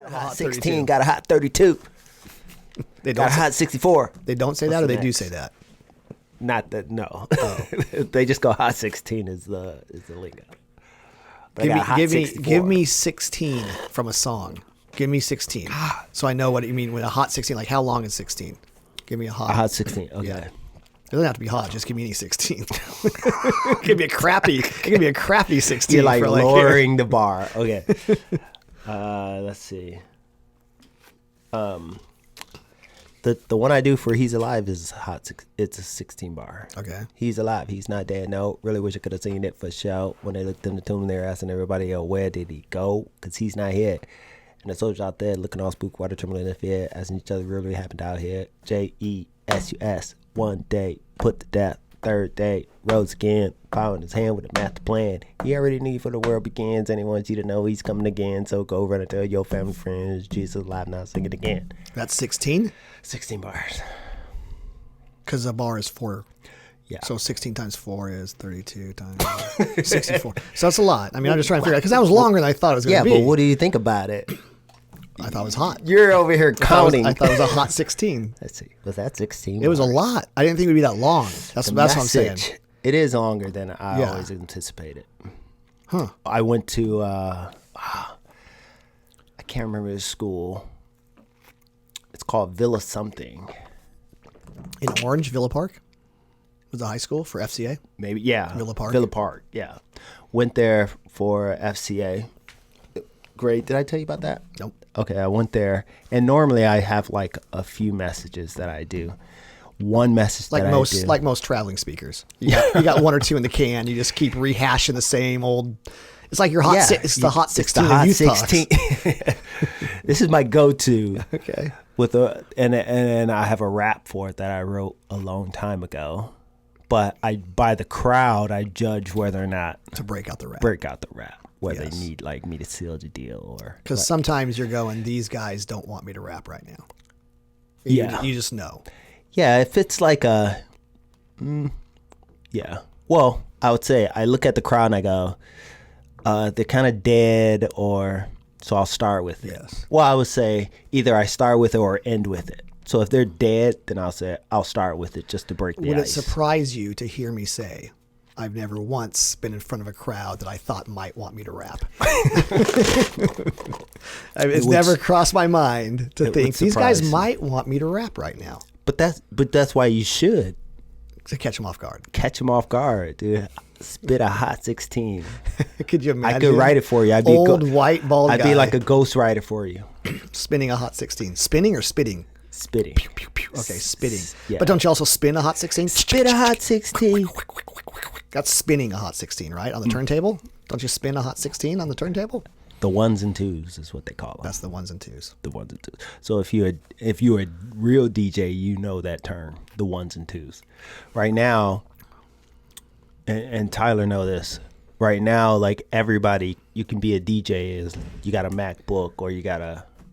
A hot 16, got a hot 32. They got a hot 64. They don't say that, or they do say that? Not that, no. Oh. They just go hot 16 is the lingo. Give me 16 from a song. Give me 16. So I know what you mean with a hot 16. Like, how long is 16? Give me a hot 16. Okay. Yeah. It doesn't have to be hot. Just give me any 16. Give me a crappy 16. You're like lowering the bar. Okay. Let's see. The one I do for He's Alive is hot. It's a 16 bar. Okay. He's alive. He's not dead. No. Really wish I could have seen it for show. When they looked in the tomb, they were asking everybody, "Yo, where did he go? Because he's not here." And the soldiers out there looking all spook, water trembling in fear, asking each other, "Really happened out here?" Jesus. One day put to death. Third day rose again, power in his hand with a master plan. He already knew before the world begins, and he wants you to know he's coming again. So go run and tell your family friends Jesus is alive now. Sing it again. That's 16. 16 bars. Because a bar is 4. Yeah. So 16 times 4 is 32 times 64. So that's a lot. I mean, I'm just trying to figure out, because that was longer than I thought it was going to be. Yeah, but what do you think about it? I thought it was hot. You're over here counting. I thought it was a hot 16. Let's see. Was that 16? It was a lot. I didn't think it would be that long. That's what I'm saying. It is longer than I always anticipated. Huh. I went to, I can't remember the school. It's called Villa something. In Orange, Villa Park? Was the high school for FCA? Maybe, yeah. Villa Park? Villa Park, yeah. Went there for FCA. Great. Did I tell you about that? Nope. Okay, I went there, and normally I have like a few messages that I do. One message like that most, I do. like most traveling speakers. You got one or two in the can. You just keep rehashing the same old. It's like your hot. Yeah, it's the hot 16. The hot 16. This is my go-to. Okay. With and I have a rap for it that I wrote a long time ago, but by the crowd I judge whether or not to break out the rap. Whether they need like me to seal the deal or because sometimes you're going, these guys don't want me to rap right now. You just know. Yeah, if it's like a, yeah. Well, I would say I look at the crowd and I go, they're kind of dead, or so I'll start with it. Yes. Well, I would say either I start with it or end with it. So if they're dead, then I'll say I'll start with it just to break the ice. Would it surprise you to hear me say, I've never once been in front of a crowd that I thought might want me to rap? It's never crossed my mind to think these guys might want me to rap right now. But that's why you should. To catch them off guard. Catch them off guard, dude. Spit a hot 16. Could you imagine? I could write it for you. I'd be white bald guy. I'd be like a ghost writer for you. Spinning a hot 16. Spinning or spitting? Spitting. Pew, pew, pew. Okay, spitting. Yeah. But don't you also spin a hot 16? Spit a hot 16. That's spinning a hot 16, right? On the turntable? Don't you spin a hot 16 on the turntable? The ones and twos is what they call them. That's the ones and twos. The ones and twos. So if you're a real DJ, you know that term, the ones and twos. Right now, and Tyler know this. Right now, like everybody, you can be a DJ. You got a MacBook or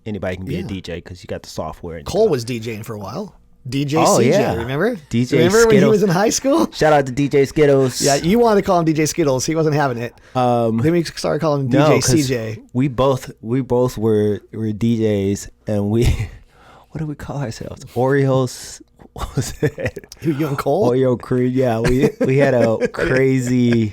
anybody can be a DJ because you got the software. Cole was DJing for a while. DJ CJ, yeah. Remember? DJ Remember Skittles. when he was in high school? Shout out to DJ Skittles. Yeah, you wanted to call him DJ Skittles. He wasn't having it. Then we started calling him DJ CJ. We both were DJs, and we what do we call ourselves? Oreos. What was it? You and Cole? Oreo Creed. Yeah, we had a crazy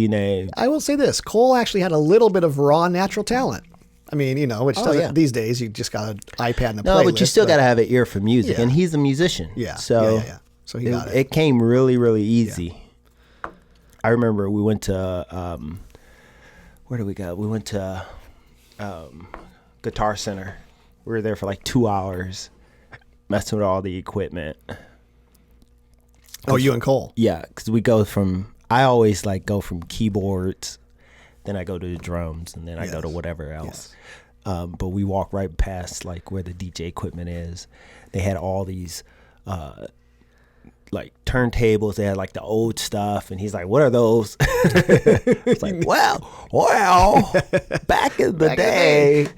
name. I will say this: Cole actually had a little bit of raw natural talent. I mean, which these days you just got an iPad and a playlist. No, but you still got to have an ear for music, and he's a musician. Yeah. So, So he got it. It came really, really easy. Yeah. I remember we went to where did we go? We went to Guitar Center. We were there for like 2 hours, messing with all the equipment. Oh, you and Cole? Yeah, because I always like go from keyboards. Then I go to the drums, and then I go to whatever else. Yes. But we walk right past like where the DJ equipment is. They had all these like turntables. They had like the old stuff, and he's like, "What are those?" It's like, well, back in the day,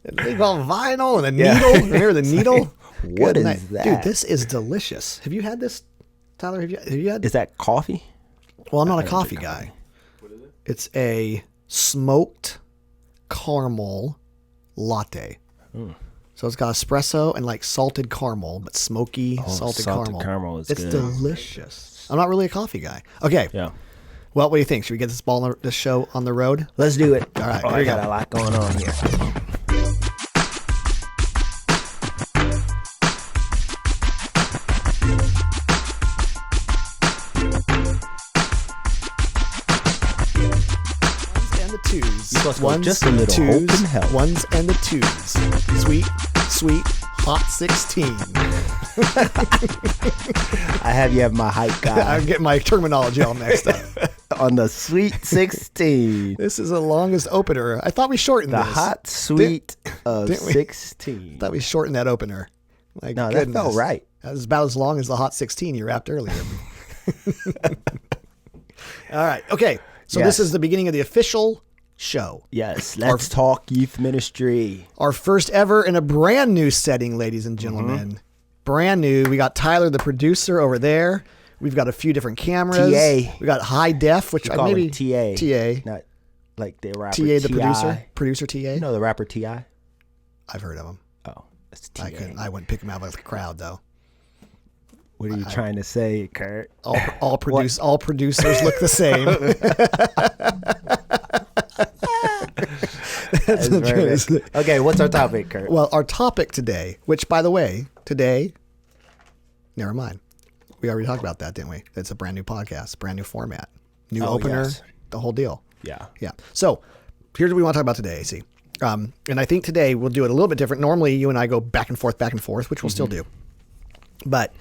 they call vinyl and a needle. Remember the needle? What is that? Dude, this is delicious. Have you had this, Tyler? Have you had? Is that coffee? Well, I'm not a coffee guy. What is it? It's a smoked caramel latte. So it's got espresso and like salted caramel, but smoky salted caramel. Is it's good. delicious. I'm not really a coffee guy. Okay. Yeah. Well, what do you think? Should we get this show on the road? Let's do it. All right. Oh, Here I we got go. a lot going on here. And the twos. You're supposed to go just a little hope and help. Ones and the twos. Sweet, sweet, hot 16. I have my hype guy I'm getting my terminology all mixed up. on the sweet 16. This is the longest opener. I thought we shortened The this. hot sweet of didn't we? 16. I thought we shortened that opener. My No, that goodness. felt right. That was about as long as the hot 16 you wrapped earlier. All right. Okay. So Yes. this is the beginning of the official show. Yes, let's talk youth ministry. Our first ever in a brand new setting, ladies and gentlemen. Brand new. We got Tyler, the producer, over there. We've got a few different cameras. TA. We got high def, which We I call maybe him TA. TA. Not like the rapper TA, the T.I. producer. Producer TA. You know the rapper T.I.? I've heard of him. Oh, it's T.A. I wouldn't pick him out of the crowd though. What are you trying to say, Kurt? All producers look the same. That's very good. Okay, what's our topic, Kurt? Well, our topic today, which by the way, never mind. We already talked about that, didn't we? It's a brand new podcast, brand new format, new opener, yes. the whole deal. Yeah. Yeah. So here's what we want to talk about today, AC. And I think today we'll do it a little bit different. Normally you and I go back and forth, which we'll still do. But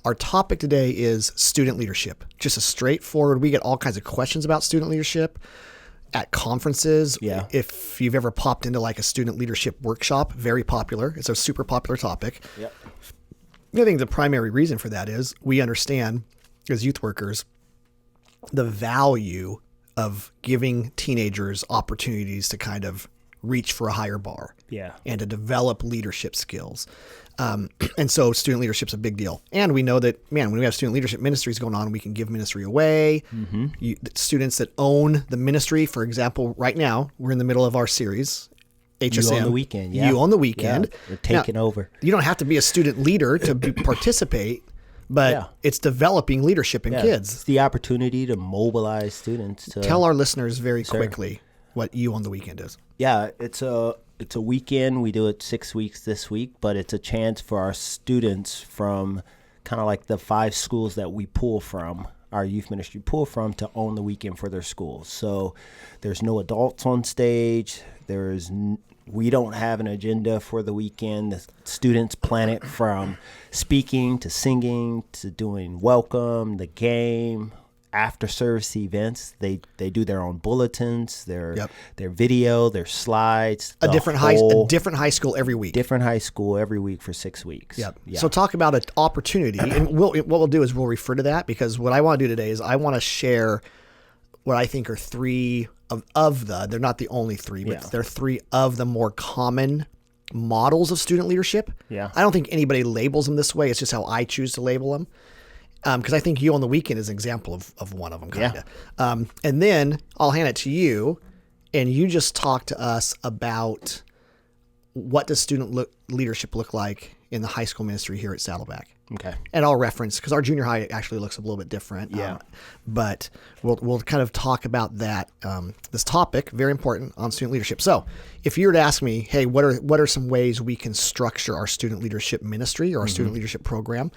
our topic today is student leadership. Just a straightforward, we get all kinds of questions about student leadership at conferences. Yeah. If you've ever popped into like a student leadership workshop, very popular. It's a super popular topic. Yep. I think the primary reason for that is we understand as youth workers the value of giving teenagers opportunities to kind of reach for a higher bar. Yeah. And to develop leadership skills. And so student leadership's a big deal. And we know that, man, when we have student leadership ministries going on, we can give ministry away. The students that own the ministry, for example, right now, we're in the middle of our series, HSM. You on the weekend, yeah. You on the weekend. Yeah, we're taking over. You don't have to be a student leader to participate, but it's developing leadership in kids. It's the opportunity to mobilize students to Tell our listeners very quickly what You on the Weekend is. Yeah, it's a weekend. We do it 6 weeks this week, but it's a chance for our students from kind of like the 5 schools that we pull from, our youth ministry pull from, to own the weekend for their schools. So there's no adults on stage. We don't have an agenda for the weekend. The students plan it from speaking to singing to doing welcome, the game, after service events. They do their own bulletins, their video, their slides. A different high school every week. Different high school every week for 6 weeks. Yep. Yeah. So talk about an opportunity, and what we'll do is we'll refer to that, because what I want to do today is I want to share what I think are 3 of they're not the only 3, but they're 3 of the more common models of student leadership. Yeah. I don't think anybody labels them this way. It's just how I choose to label them. Because I think You on the Weekend is an example of one of them, kind of. Yeah. And then I'll hand it to you, and you just talk to us about what does student leadership look like in the high school ministry here at Saddleback. Okay. And I'll reference, because our junior high actually looks a little bit different. Yeah. But we'll kind of talk about that, this topic, very important, on student leadership. So if you were to ask me, hey, what are some ways we can structure our student leadership ministry or our student leadership program?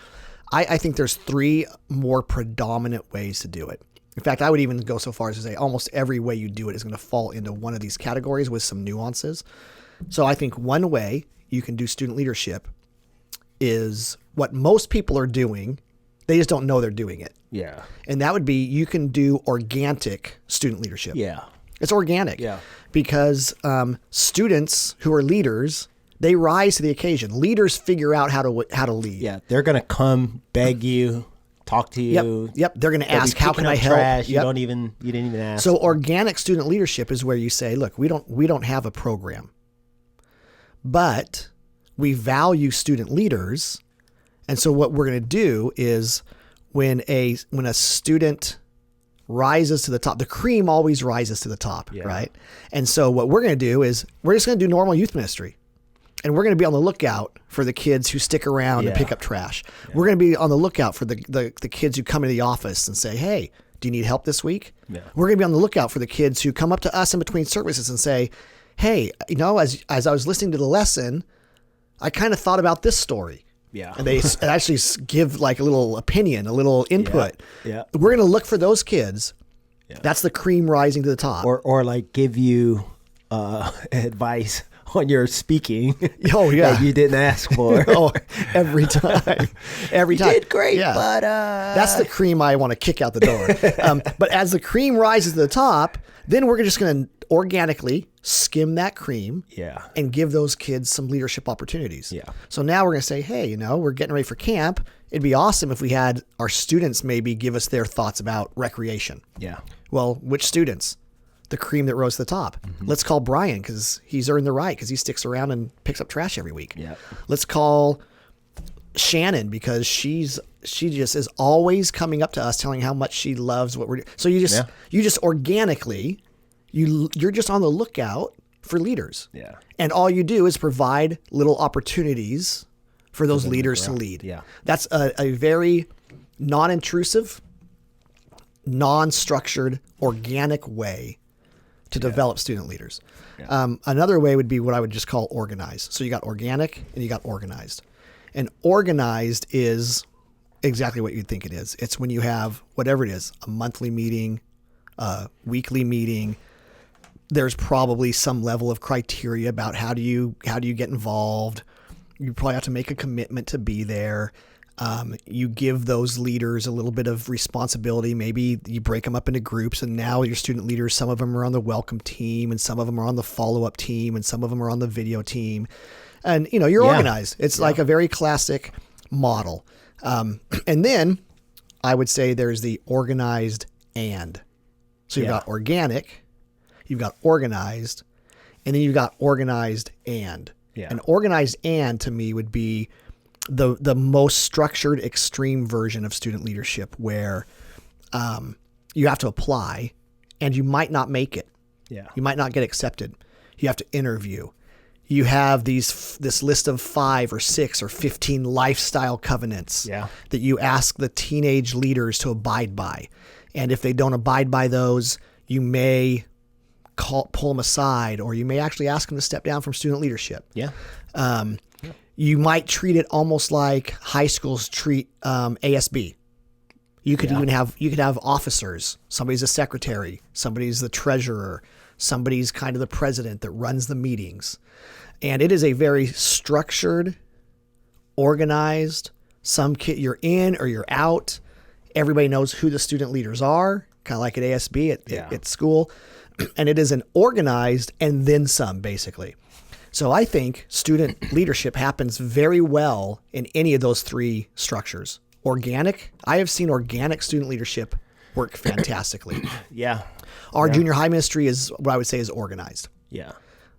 I think there's 3 more predominant ways to do it. In fact, I would even go so far as to say almost every way you do it is going to fall into one of these categories with some nuances. So I think one way you can do student leadership is what most people are doing. They just don't know they're doing it. Yeah. And that would be, you can do organic student leadership. Yeah. It's organic. Yeah. Because students who are leaders, they rise to the occasion. Leaders figure out how to lead. Yeah. They're going to come beg you, talk to you. Yep. They're going to They'll be ask, how can picking I up help? trash. Yep. You didn't even ask. So organic student leadership is where you say, look, we don't have a program, but we value student leaders. And so what we're going to do is when a student rises to the top. The cream always rises to the top, Yeah. right? And so what we're going to do is we're just going to do normal youth ministry. And we're going to be on the lookout for the kids who stick around and Yeah. pick up trash. We're going to be on the lookout for the kids who come into the office and say, hey, do you need help this week? Yeah. We're going to be on the lookout for the kids who come up to us in between services and say, hey, as I was listening to the lesson, I kind of thought about this story. Yeah. And they actually give like a little opinion, a little input. Yeah. We're going to look for those kids. Yeah. That's the cream rising to the top. Or like give you advice on your speaking. Oh, yeah. that you didn't ask for. Oh, every time. Every time. You did great, Yeah. but That's the cream I want to kick out the door. But as the cream rises to the top, then we're just going to organically skim that cream yeah. and give those kids some leadership opportunities. Yeah. So now we're going to say, hey, we're getting ready for camp. It'd be awesome if we had our students maybe give us their thoughts about recreation. Yeah. Well, which students? The cream that rose to the top. Mm-hmm. Let's call Brian because he's earned the right because he sticks around and picks up trash every week. Yeah. Let's call Shannon because she just is always coming up to us telling how much she loves what we're doing. So you just organically, you're just on the lookout for leaders. Yeah. And all you do is provide little opportunities for those leaders to lead. Yeah. That's a very non-intrusive, non-structured, organic way to develop student leaders. Yeah. Another way would be what I would just call organized. So you got organic and you got organized. And organized is exactly what you'd think it is. It's when you have whatever it is, a monthly meeting, a weekly meeting. There's probably some level of criteria about how do you get involved. You probably have to make a commitment to be there. You give those leaders a little bit of responsibility. Maybe you break them up into groups, and now your student leaders, some of them are on the welcome team, and some of them are on the follow-up team, and some of them are on the video team. And, you're organized. It's like a very classic model. And then I would say there's the organized and. So you've got organic, you've got organized, and then you've got organized and. Yeah. An organized and to me would be the most structured extreme version of student leadership where you have to apply and you might not make it. Yeah. You might not get accepted. You have to interview. You have this list of 5 or 6 or 15 lifestyle covenants that you ask the teenage leaders to abide by. And if they don't abide by those, you may pull them aside, or you may actually ask them to step down from student leadership. Yeah. You might treat it almost like high schools treat ASB. You could even have officers. Somebody's a secretary. Somebody's the treasurer. Somebody's kind of the president that runs the meetings. And it is a very structured, organized, you're in or you're out. Everybody knows who the student leaders are, kind of like at ASB at school. And it is an organized and then some, basically. So I think student leadership happens very well in any of those 3 structures. Organic, I have seen organic student leadership work fantastically. Yeah. Our junior high ministry is what I would say is organized. Yeah.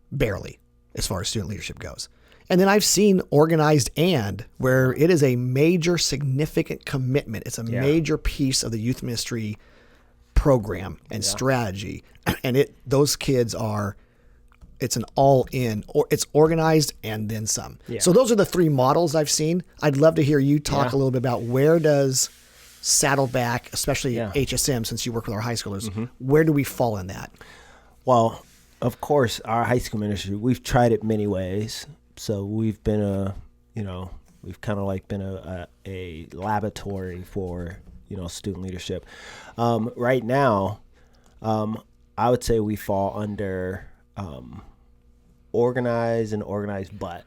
Barely, as far as student leadership goes. And then I've seen organized and where it is a major significant commitment. It's a major piece of the youth ministry program and strategy. And those kids it's an all in, or it's organized and then some. Yeah. So those are the 3 models I've seen. I'd love to hear you talk a little bit about where does Saddleback, especially HSM, since you work with our high schoolers, where do we fall in that? Well, of course, our high school ministry, we've tried it many ways. So we've been we've kind of like been a laboratory for, student leadership. Right now, I would say we fall under organized but.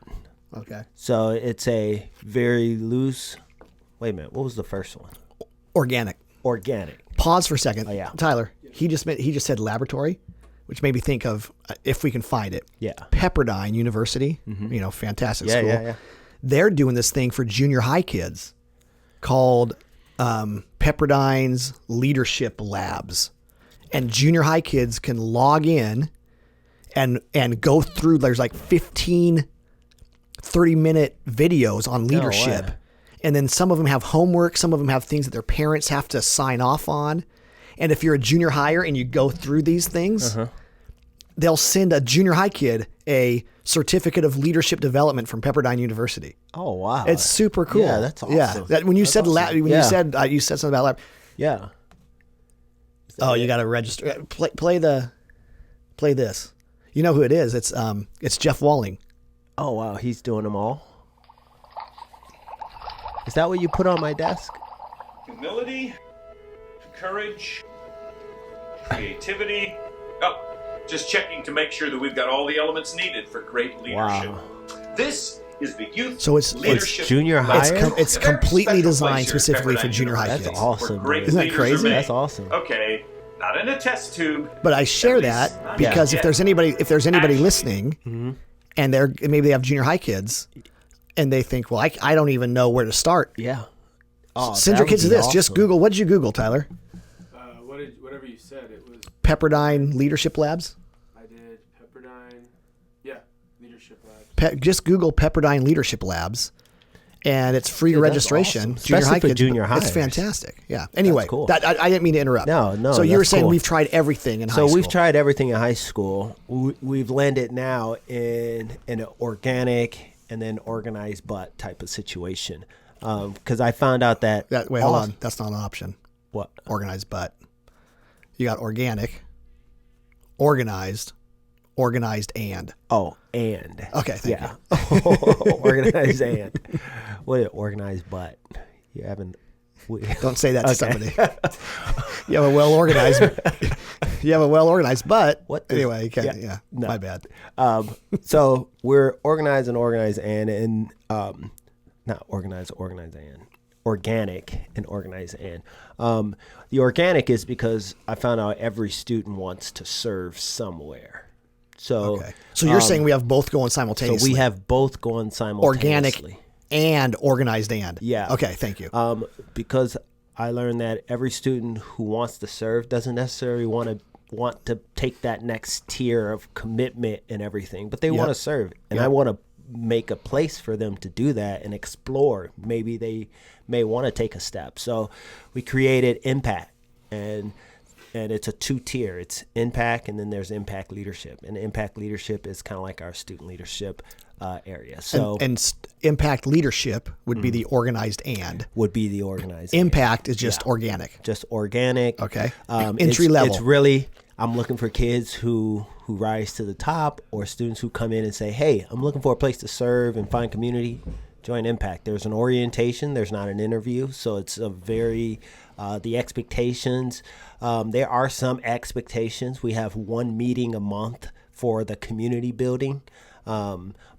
Okay. So it's a very loose. Wait a minute. What was the first one? Organic. Pause for a second. Oh, yeah. Tyler, he just said laboratory, which made me think of, if we can find it. Yeah. Pepperdine University, fantastic school. Yeah. They're doing this thing for junior high kids called Pepperdine's Leadership Labs. And junior high kids can log in and go through, there's like 15 30-minute videos on leadership. way. And then some of them have homework. Some of them have things that their parents have to sign off on. And if you're a junior higher and you go through these things, they'll send a junior high kid a certificate of leadership development from Pepperdine University. Oh, wow. It's super cool. Yeah, that's awesome. Yeah. When you said lab, when Yeah. you said something about lab. Yeah. Oh, you got to register. Play this. You know who it is? It's Jeff Walling. Oh, wow. He's doing them all. Is that what you put on my desk? Humility, courage, creativity. Oh, just checking to make sure that we've got all the elements needed for great leadership. Wow. This is the youth So it's leadership. junior high? It's A very completely special designed place here at specifically for Pepperdine junior high University, That's kids. awesome. where great dude. Isn't that leaders are crazy? made. That's awesome. Okay, not in a test tube. But I share At least that not because yet. if there's anybody Actually. listening, and maybe they have junior high kids, and they think, well, I don't even know where to start. Yeah. Oh, Send that your would kids to be this. Just awesome. Google. What did you Google, Tyler? Whatever you said, it was. Pepperdine Leadership Labs. I did Pepperdine. Yeah, leadership labs. Just Google Pepperdine Leadership Labs, and it's free Dude, that's registration. awesome. Especially for junior It's hires. fantastic. Yeah. Anyway, cool. I didn't mean to interrupt. No, So you were that's saying cool. we've tried everything in high So school. we've tried everything in high school. We've landed now in an organic and then organized but type of situation. Because I found out that... Wait, hold on. That's not an option. What? Organized, but you got organic, organized, and. Oh, and. Okay, thank Yeah. Organized and. What is it? Organized but. You haven't... Don't say that to Okay. somebody. You have a well organized. But What does- anyway, you can't. yeah, Yeah, no. my bad. So we're organized and not organized and organic and organized and the organic is because I found out every student wants to serve somewhere. So Okay, so you're saying we have both going so simultaneously. we have both going simultaneously. organic and organized and. Yeah. Okay, thank you. Because I learned that every student who wants to serve doesn't necessarily want to take that next tier of commitment and everything, but they want to serve, and I want to make a place for them to do that and explore. Maybe they may want to take a step. So we created Impact, and it's a 2-tier. It's Impact, and then there's Impact Leadership, and Impact Leadership is kind of like our student leadership area. So Impact leadership would be the organized and. would be the organized. Impact is just organic. Just organic. Okay. Entry Entry level. It's really, I'm looking for kids who rise to the top, or students who come in and say, hey, I'm looking for a place to serve and find community. Join Impact. There's an orientation. There's not an interview. So it's a very, the expectations, there are some expectations. We have one meeting a month for the community building.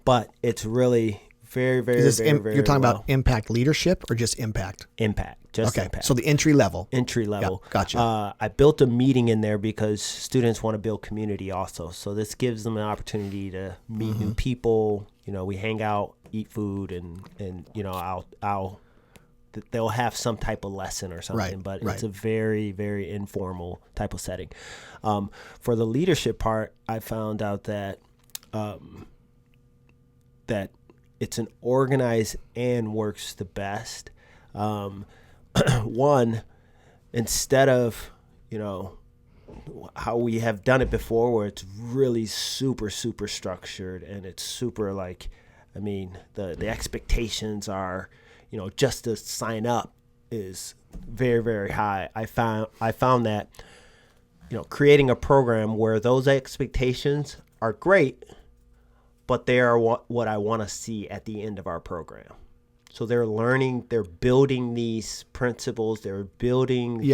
But it's really very, very, Is this very you're talking well. about impact leadership or just impact? Impact. Just Okay. Impact. So the entry level. Entry level. Yeah, gotcha. I built a meeting in there because students want to build community also. So this gives them an opportunity to meet Mm-hmm. new people. You know, we hang out, eat food, and you know, they'll have some type of lesson or something. Right, But right. it's a very, very informal type of setting. For the leadership part, I found out that that it's an organized and works the best. One, instead of, you know, how we have done it before where it's really super, super structured and it's super like, I mean, the expectations are, you know, just to sign up is very, very high. I found that, you know, creating a program where those expectations are great, but they are what I want to see at the end of our program. So they're learning, they're building these principles, they're building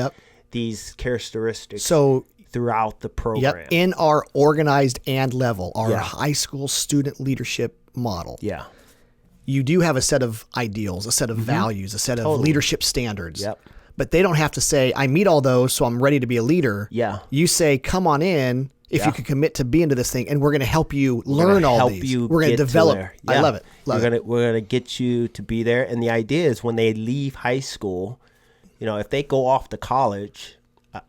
these characteristics So throughout the program. in our organized and level, our Yeah. high school student leadership model, Yeah. you do have a set of ideals, a set of values, a set of Totally. leadership standards. Yep. But they don't have to say, I meet all those, so I'm ready to be a leader. Yeah. You say, come on in if Yeah. you can commit to be into this thing, and we're going to help you learn all help these. you We're going get to develop. there. I Yeah. love it. We're gonna get you to be there. And the idea is when they leave high school, you know, if they go off to college,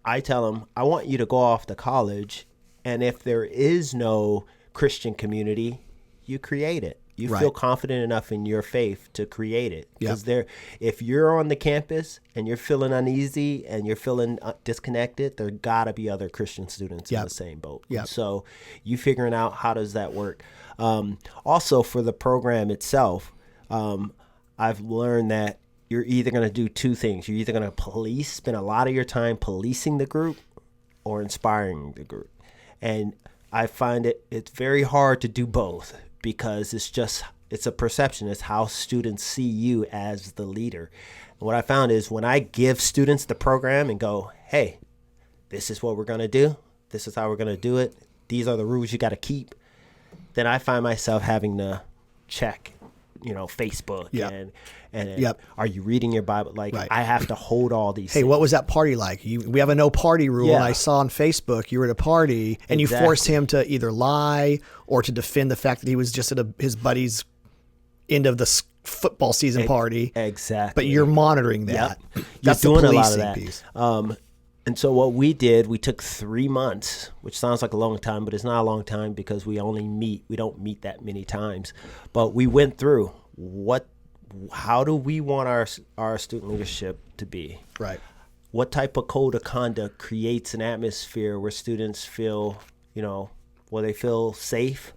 I tell them, I want you to go off to college, and if there is no Christian community, you create it. You Right. feel confident enough in your faith to create it. Yep. Because if you're on the campus and you're feeling uneasy and you're feeling disconnected, there gotta be other Christian students in Yep. the same boat. Yep. And so you figuring out how does that work. Also for the program itself, I've learned that you're either going to do two things. You're either going to spend a lot of your time policing the group or inspiring the group. And I find it's very hard to do both because it's a perception. It's how students see you as the leader. And what I found is when I give students the program and go, hey, this is what we're going to do. This is how we're going to do it. These are the rules you got to keep. Then I find myself having to check, Facebook Yep. and Yep. are you reading your Bible? Like Right. I have to hold all these Hey, things. what was that party like? We have a no party rule, and Yeah. I saw on Facebook you were at a party, and you forced him to either lie or to defend the fact that he was just at his buddy's end of the football season party. Exactly. But you're monitoring that. Yep. That's You're doing the a lot of policing that. piece. And so what we did, we took 3 months, which sounds like a long time, but it's not a long time because we don't meet that many times. But we went through how do we want our student leadership to be? Right. What type of code of conduct creates an atmosphere where students feel, they feel safe,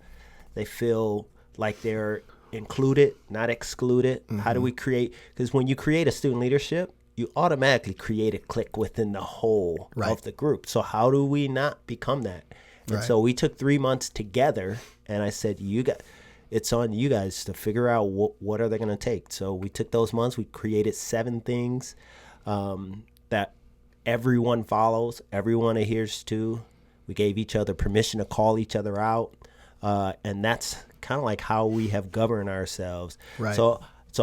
they feel like they're included, not excluded. Mm-hmm. How do we create? Because when you create a student leadership, you automatically create a clique within the whole Right. of the group. So how do we not become that? And Right. so we took 3 months together, and I said, it's on you guys to figure out what are they going to take. So we took those months. We created 7 things that everyone follows, everyone adheres to. We gave each other permission to call each other out, and that's kind of like how we have governed ourselves. Right. So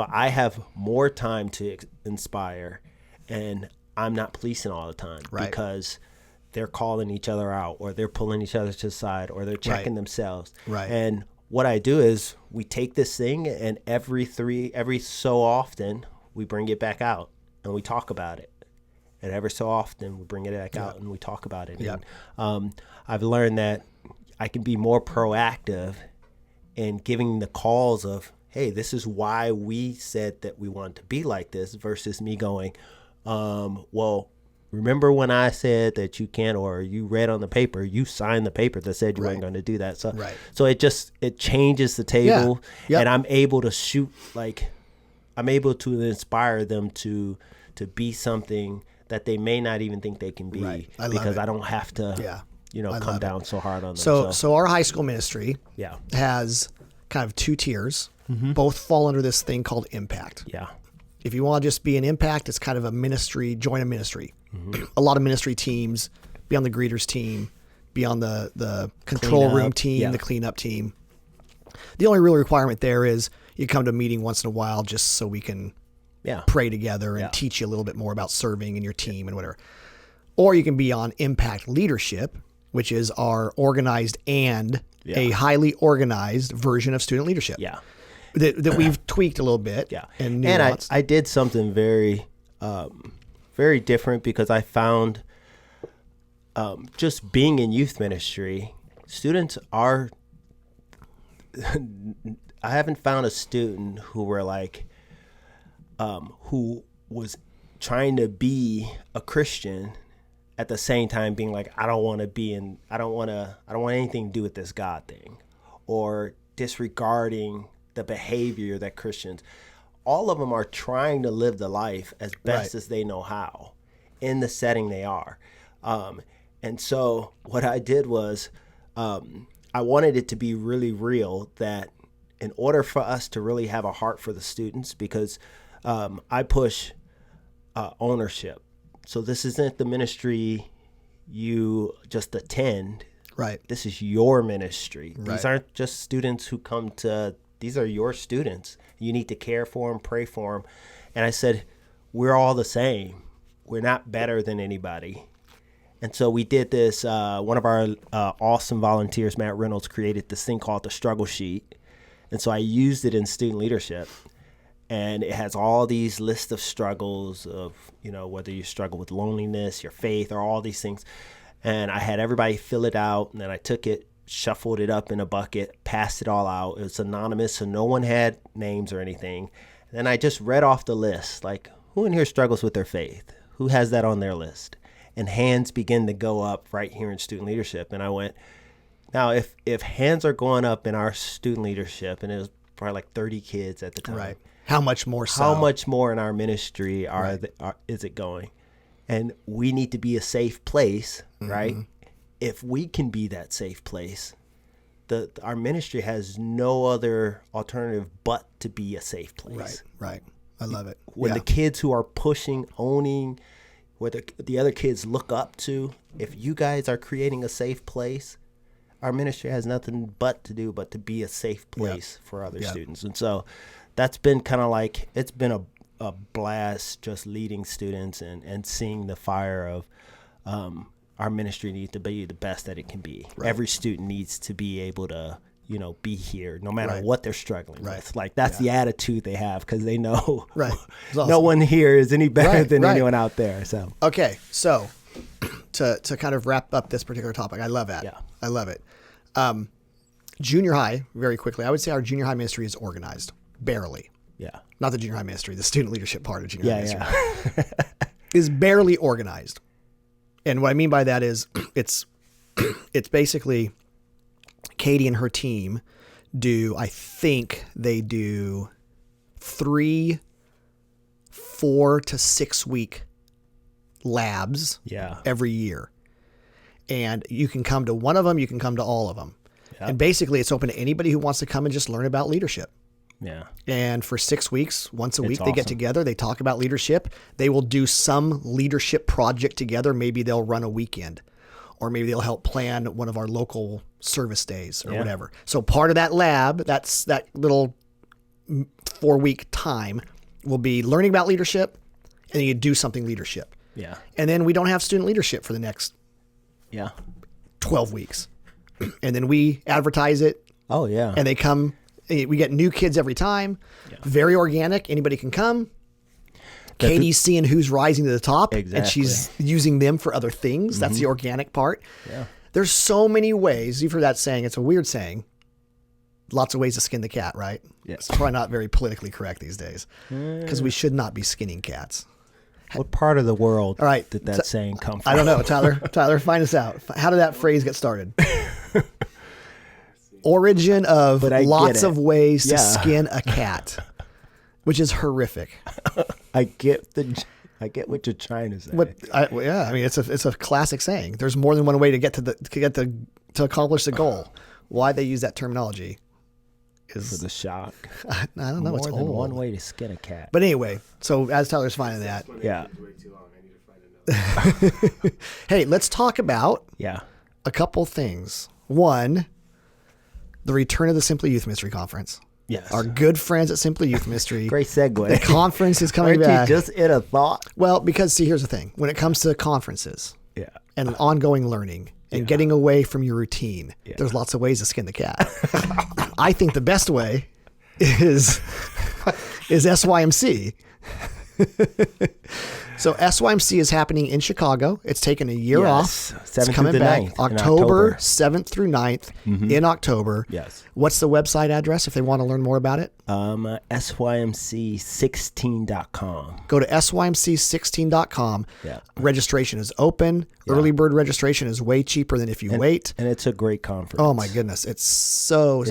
I have more time to inspire, and I'm not policing all the time Right. because they're calling each other out, or they're pulling each other to the side, or they're checking themselves. Right. And what I do is we take this thing, and every so often we bring it back out and we talk about it. And every so often we bring it back out and we talk about it. Yeah. And I've learned that I can be more proactive in giving the calls of, hey, this is why we said that we want to be like this, versus me going, well, remember when I said that you can't, or you read on the paper, you signed the paper that said you weren't going to do that. So, Right. so it changes the table, Yeah. Yep. and I'm able to I'm able to inspire them to be something that they may not even think they can be, Right. I love because it. I don't have to, I come love down so hard on them. So our high school ministry yeah, has kind of 2 tiers. Both fall under this thing called Impact. yeah, If you want to just be an Impact, it's kind of a ministry, join a ministry. A lot of ministry teams, be on the greeters team, be on the control Clean room up, team, yeah. the cleanup team. The only real requirement there is you come to a meeting once in a while just so we can yeah, pray together and Yeah. teach you a little bit more about serving in your team and whatever. Or you can be on Impact Leadership, which is our organized and a highly organized version of student leadership. yeah. That we've tweaked a little bit. Yeah. And And nuanced. I did something very, very different, because I found just being in youth ministry, students are, I haven't found a student who were like, who was trying to be a Christian at the same time being like, I don't want anything to do with this God thing, or disregarding the behavior that Christians, all of them are trying to live the life as best as they know how in the setting they are. And so what I did was, I wanted it to be really real, that in order for us to really have a heart for the students, because I push ownership. So this isn't the ministry you just attend. Right. This is your ministry. Right. These aren't just students who come to, these are your students. You need to care for them, pray for them. And I said, we're all the same. We're not better than anybody. And so we did this. One of our awesome volunteers, Matt Reynolds, created this thing called the struggle sheet. And so I used it in student leadership. And it has all these lists of struggles of, whether you struggle with loneliness, your faith, or all these things. And I had everybody fill it out, and then I took it shuffled it up in a bucket, passed it all out. It was anonymous, so no one had names or anything. And then I just read off the list, like, who in here struggles with their faith? Who has that on their list? And hands begin to go up right here in student leadership. And I went, now, if hands are going up in our student leadership, and it was probably like 30 kids at the time. Right. How much more so? How much more in our ministry Right. is it going? And we need to be a safe place, right? If we can be that safe place, our ministry has no other alternative but to be a safe place. Right, right. I love it. When the kids who are pushing, owning, where the other kids look up to, if you guys are creating a safe place, our ministry has nothing but to be a safe place for other students. And so that's been kind of like, it's been a blast just leading students and seeing the fire of our ministry needs to be the best that it can be. Right. Every student needs to be able to, be here no matter what they're struggling with. Like that's the attitude they have because they know awesome. No one here is any better than anyone out there. So okay, so to kind of wrap up this particular topic, I love that. Yeah. I love it. Junior high, very quickly, I would say our junior high ministry is organized, barely. Yeah. Not the junior high ministry, the student leadership part of junior high ministry is barely organized. And what I mean by that is it's basically Katie and her team I think they do 3 4 to 6 week labs every year. And you can come to one of them, you can come to all of them. Yep. And basically it's open to anybody who wants to come and just learn about leadership. Yeah. And for 6 weeks, once a week, they get together, they talk about leadership. They will do some leadership project together. Maybe they'll run a weekend, or maybe they'll help plan one of our local service days or whatever. So part of that lab, that little 4-week time will be learning about leadership, and then you do something leadership. Yeah. And then we don't have student leadership for the next 12 weeks. And then we advertise it. Oh, yeah. And they come. We get new kids every time. Yeah. Very organic. Anybody can come. Katie's seeing who's rising to the top, and she's using them for other things. That's the organic part. Yeah. There's so many ways. You've heard that saying. It's a weird saying. Lots of ways to skin the cat, right? Yes. It's probably not very politically correct these days because we should not be skinning cats. What part of the world did that saying come from? I don't know. Tyler, find us out. How did that phrase get started? Origin of lots of ways to skin a cat, which is horrific. I get what you're trying to say. I mean, it's a classic saying. There's more than one way to get to accomplish the goal. Why they use that terminology is for the shock. I don't know. It's more than one way to skin a cat. But anyway, so as Tyler's finding that, way too long. I need to find another. Hey, let's talk about a couple things. One, the return of the Simply Youth Ministry Conference. Yes. Our good friends at Simply Youth Ministry. Great segue. The conference is coming back. You just in a thought? Well, because see, here's the thing. When it comes to conferences and ongoing learning and getting away from your routine, there's lots of ways to skin the cat. I think the best way is SYMC. So SYMC is happening in Chicago. It's taken a year off. It's coming back October 7th through 9th in October. Yes. What's the website address if they want to learn more about it? SYMC16.com. Go to SYMC16.com. Yeah. Registration is open. Yeah. Early bird registration is way cheaper than if you wait. And it's a great conference. Oh my goodness. I'm so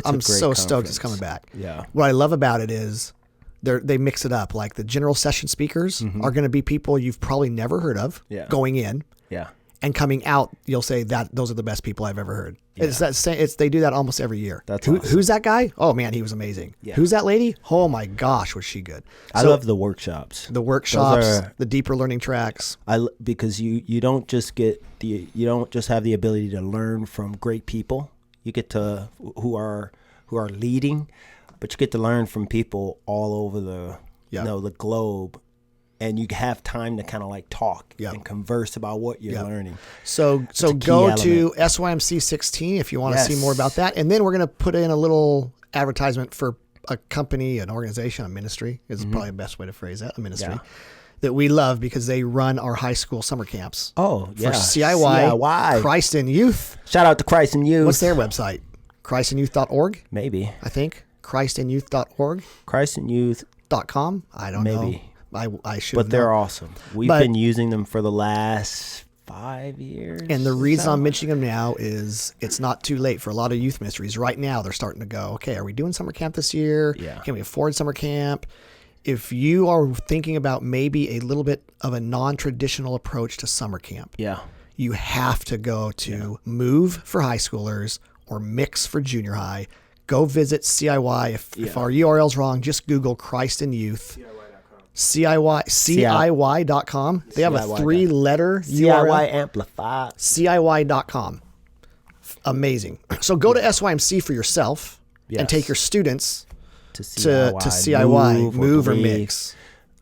stoked it's coming back. Yeah. What I love about it is they mix it up. Like the general session speakers are going to be people you've probably never heard of going in. Yeah. And coming out, you'll say that those are the best people I've ever heard. Yeah. They do that almost every year. That's awesome. Who's that guy? Oh man, he was amazing. Yeah. Who's that lady? Oh my gosh, was she good. I love the workshops. The deeper learning tracks. Because you don't just have the ability to learn from great people. You get to who are leading. But you get to learn from people all over the globe, and you have time to kind of like talk and converse about what you're learning. So go to SYMC 16 if you want to see more about that, and then we're going to put in a little advertisement for a company, an organization, a ministry is probably the best way to phrase that, a ministry that we love because they run our high school summer camps. Oh, yeah. For CIY, CIY. Christ in Youth. Shout out to Christ and Youth. What's their website? ChristInYouth.org? Maybe. I think. ChristInYouth.org? Christ and Youth. .com? I don't Maybe. know. I should But they're know. awesome. We've But- been using them for the last 5 years. And the reason so. I'm mentioning them now is it's not too late for a lot of youth ministries. Right now, they're starting to go, okay, are we doing summer camp this year? Yeah. Can we afford summer camp? If you are thinking about maybe a little bit of a non-traditional approach to summer camp, Yeah. you have to go to Move for high schoolers or Mix for junior high. Go visit CIY. If our URL's wrong, just Google Christ in Youth. CIY.com. They have a CIY. 3-letter CIY URL. Amplified. CIY.com. Amazing. So go to SYMC for yourself Yes. and take your students To to CIY, Move or Mix.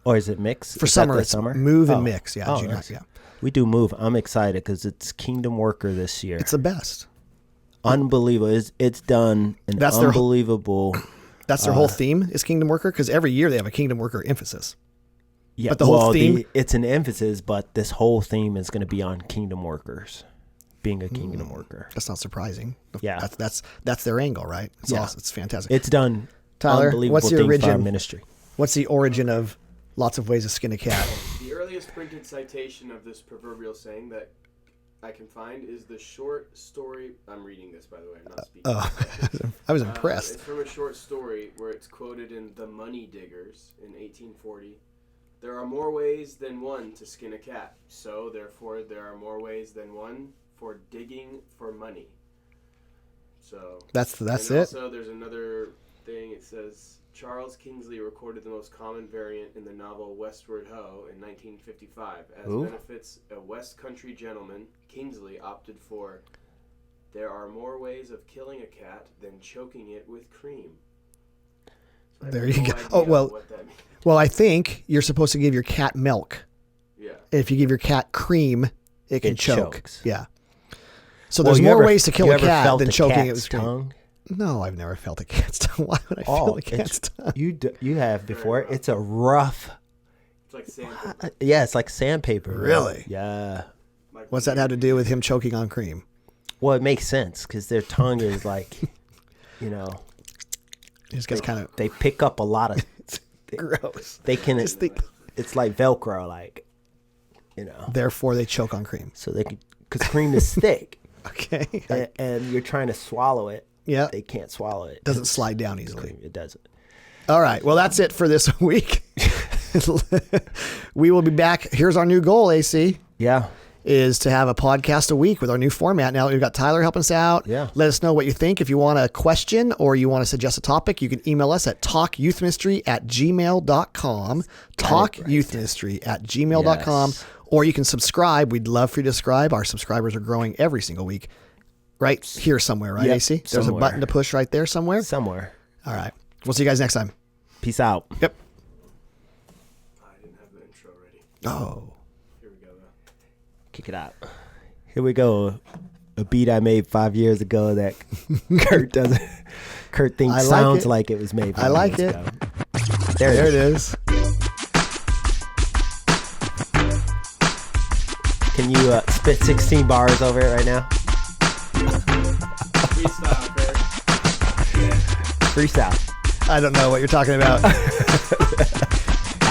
Or is it Mix? For Is that summer, the it's summer? Move and Mix. Yeah, Oh, junior nice. high, yeah. We do Move. I'm excited because it's Kingdom Worker this year. It's the best. Unbelievable. It's done an That's their- unbelievable. That's their whole theme is Kingdom Worker because every year they have a Kingdom Worker emphasis. Yeah, but the whole theme- it's an emphasis, but this whole theme is going to be on Kingdom Workers, being a Kingdom Worker. That's not surprising. Yeah. That's their angle, right? It's Yeah. awesome. It's fantastic. It's done. Tyler, unbelievable what's your thing for our origin? ministry. What's the origin of lots of ways to skin a cat? The earliest printed citation of this proverbial saying that I can find is the short story. I'm reading this, by the way. I'm not speaking. Oh, I was impressed. It's from a short story where it's quoted in The Money Diggers in 1840. There are more ways than one to skin a cat, so therefore there are more ways than one for digging for money. So That's and it. Also, there's another thing. It says Charles Kingsley recorded the most common variant in the novel Westward Ho in 1955. As Ooh. benefits a West Country gentleman, Kingsley opted for "There are more ways of killing a cat than choking it with cream." So I There have you no go. idea Oh, well- what that means. Well, I think you're supposed to give your cat milk. Yeah. If you give your cat cream, it can It choke. chokes. Yeah. So Well, there's you more ever- ways to kill you a ever cat felt than a choking it cat's with cream. tongue? No, I've never felt a cat's tongue. Why would I feel a cat's tongue? You have before. It's a rough. It's like sandpaper. Yeah, it's like sandpaper. Really? Yeah. Like What's that have to do with him choking on cream? Well, it makes sense because their tongue is like, you know, These guys kind of they pick up a lot of. gross. They can. Just think- It's like Velcro, like, you know. Therefore, they choke on cream. So they can, because cream is thick, Okay. and you're trying to swallow it. Yeah. They can't swallow it. Doesn't slide down easily. Cream. It doesn't. All right. Well, that's it for this week. We will be back. Here's our new goal, AC, Yeah. is to have a podcast a week with our new format. Now that we've got Tyler helping us out. Yeah. Let us know what you think. If you want a question or you want to suggest a topic, you can email us at talkyouthministry@gmail.com. Talkyouthministry@gmail.com. Yes. Or you can subscribe. We'd love for you to subscribe. Our subscribers are growing every single week. Right here somewhere, right, Yep, AC? There's somewhere. a button to push right there somewhere. Somewhere. All right. We'll see you guys next time. Peace out. Yep. I didn't have the intro ready. Oh. Here we go, though. Kick it out. Here we go. A beat I made 5 years ago that Kurt doesn't. Kurt thinks I like sounds it. like it was made 5 I like years it. ago. There There it it is. is. Can you spit 16 bars over it right now? Freestyle, Kurt. Freestyle. I don't know what you're talking about.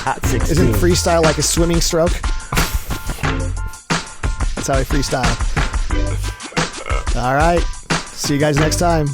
Hot 16. Isn't freestyle like a swimming stroke? That's how I freestyle. All right. See you guys next time.